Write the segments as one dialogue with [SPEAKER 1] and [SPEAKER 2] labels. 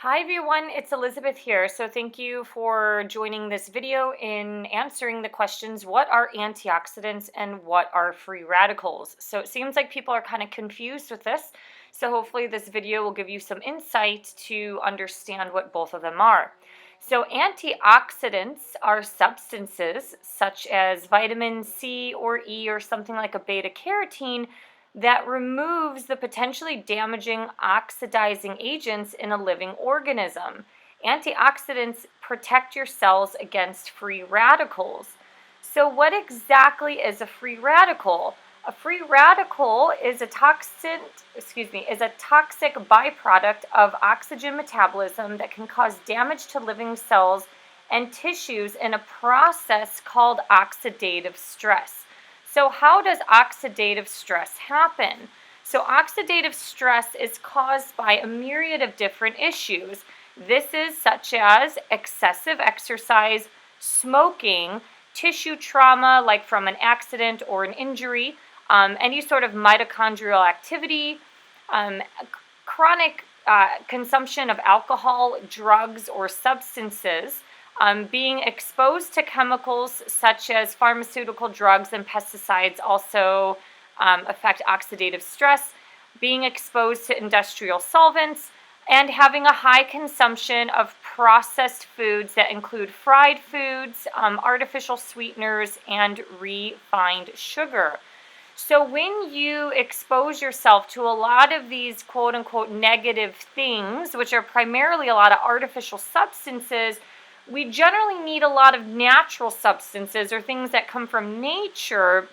[SPEAKER 1] Hi everyone, it's Elizabeth here. So thank you for joining this video in answering the questions, what are antioxidants and what are free radicals? So it seems like people are kind of confused with this. So hopefully this video will give you some insight to understand what both of them are. So antioxidants are substances such as vitamin C or E or something like a beta carotene that removes the potentially damaging oxidizing agents in a living organism. Antioxidants protect your cells against free radicals. So what exactly is a free radical? A free radical is a toxic byproduct of oxygen metabolism that can cause damage to living cells and tissues in a process called oxidative stress. So how does oxidative stress happen? So oxidative stress is caused by a myriad of different issues. This is such as excessive exercise, smoking, tissue trauma like from an accident or an injury, any sort of mitochondrial activity, chronic consumption of alcohol, drugs, or substances, being exposed to chemicals such as pharmaceutical drugs and pesticides also affect oxidative stress, being exposed to industrial solvents, and having a high consumption of processed foods that include fried foods, artificial sweeteners, and refined sugar. So when you expose yourself to a lot of these quote unquote negative things, which are primarily a lot of artificial substances, we generally need a lot of natural substances or things that come from nature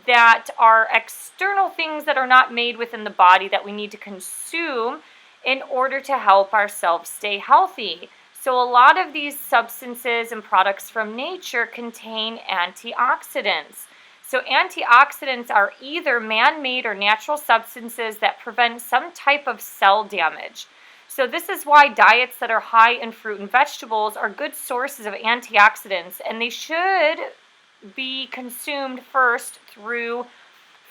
[SPEAKER 1] that are external things that are not made within the body that we need to consume in order to help ourselves stay healthy. So a lot of these substances and products from nature contain antioxidants. So antioxidants are either man-made or natural substances that prevent some type of cell damage. So this is why diets that are high in fruit and vegetables are good sources of antioxidants, and they should be consumed first through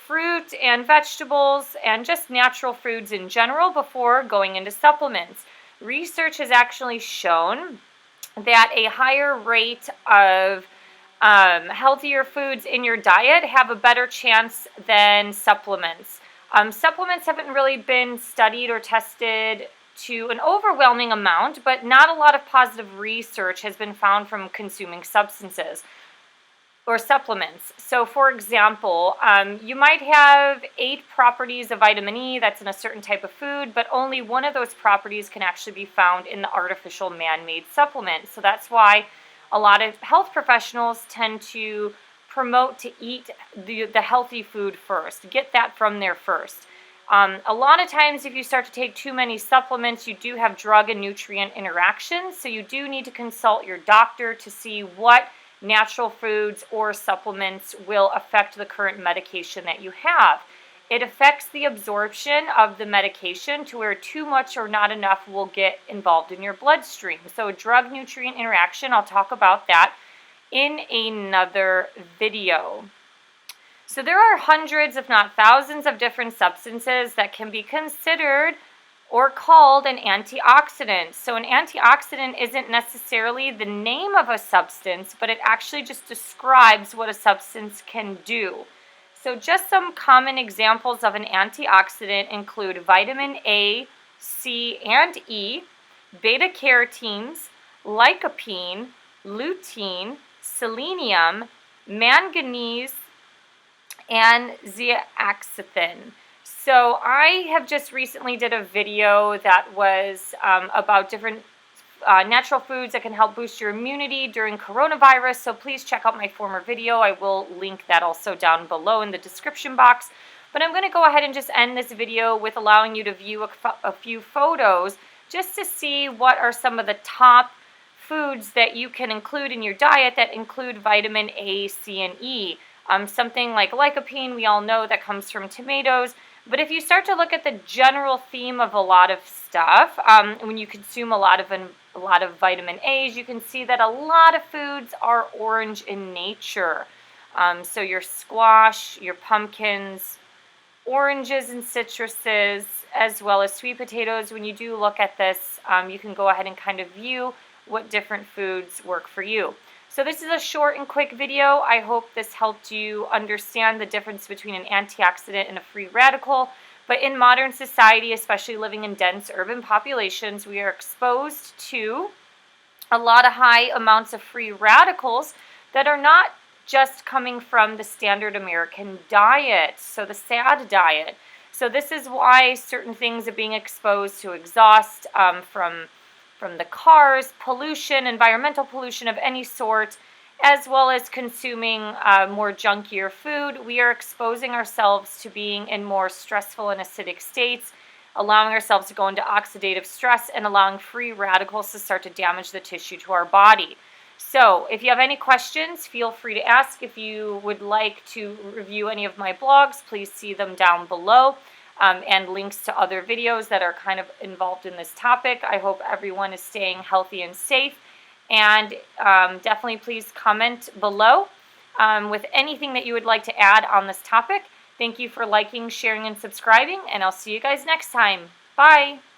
[SPEAKER 1] fruit and vegetables and just natural foods in general before going into supplements. Research has actually shown that a higher rate of healthier foods in your diet have a better chance than supplements. Supplements haven't really been studied or tested to an overwhelming amount, but not a lot of positive research has been found from consuming substances or supplements. So for example, you might have 8 properties of vitamin E that's in a certain type of food, but only one of those properties can actually be found in the artificial man-made supplement. So that's why a lot of health professionals tend to promote to eat the healthy food first. Get that from there first. A lot of times if you start to take too many supplements, you do have drug and nutrient interactions. So you do need to consult your doctor to see what natural foods or supplements will affect the current medication that you have. It affects the absorption of the medication to where too much or not enough will get involved in your bloodstream. So drug nutrient interaction, I'll talk about that in another video. So there are hundreds, if not thousands, of different substances that can be considered or called an antioxidant. So an antioxidant isn't necessarily the name of a substance, but it actually just describes what a substance can do. So just some common examples of an antioxidant include vitamin A, C, and E, beta carotenes, lycopene, lutein, selenium, manganese, and zeaxanthin. So I have just recently did a video that was about different natural foods that can help boost your immunity during coronavirus. So please check out my former video. I will link that also down below in the description box. But I'm going to go ahead and just end this video with allowing you to view a few photos just to see what are some of the top foods that you can include in your diet that include vitamin A, C, and E. Something like lycopene, we all know that comes from tomatoes. But if you start to look at the general theme of a lot of stuff, when you consume a lot of vitamin A's, you can see that a lot of foods are orange in nature. So your squash, your pumpkins, oranges and citruses, as well as sweet potatoes. When you do look at this, you can go ahead and kind of view what different foods work for you. So this is a short and quick video. I hope this helped you understand the difference between an antioxidant and a free radical. But in modern society, especially living in dense urban populations, we are exposed to a lot of high amounts of free radicals that are not just coming from the standard American diet, so the SAD diet. So this is why certain things are being exposed to exhaust from the cars, pollution, environmental pollution of any sort, as well as consuming more junkier food. We are exposing ourselves to being in more stressful and acidic states, allowing ourselves to go into oxidative stress and allowing free radicals to start to damage the tissue to our body. So if you have any questions, feel free to ask. If you would like to review any of my blogs, please see them down below, and links to other videos that are kind of involved in this topic. I hope everyone is staying healthy and safe, and definitely please comment below with anything that you would like to add on this topic. Thank you for liking, sharing, and subscribing, and I'll see you guys next time. Bye!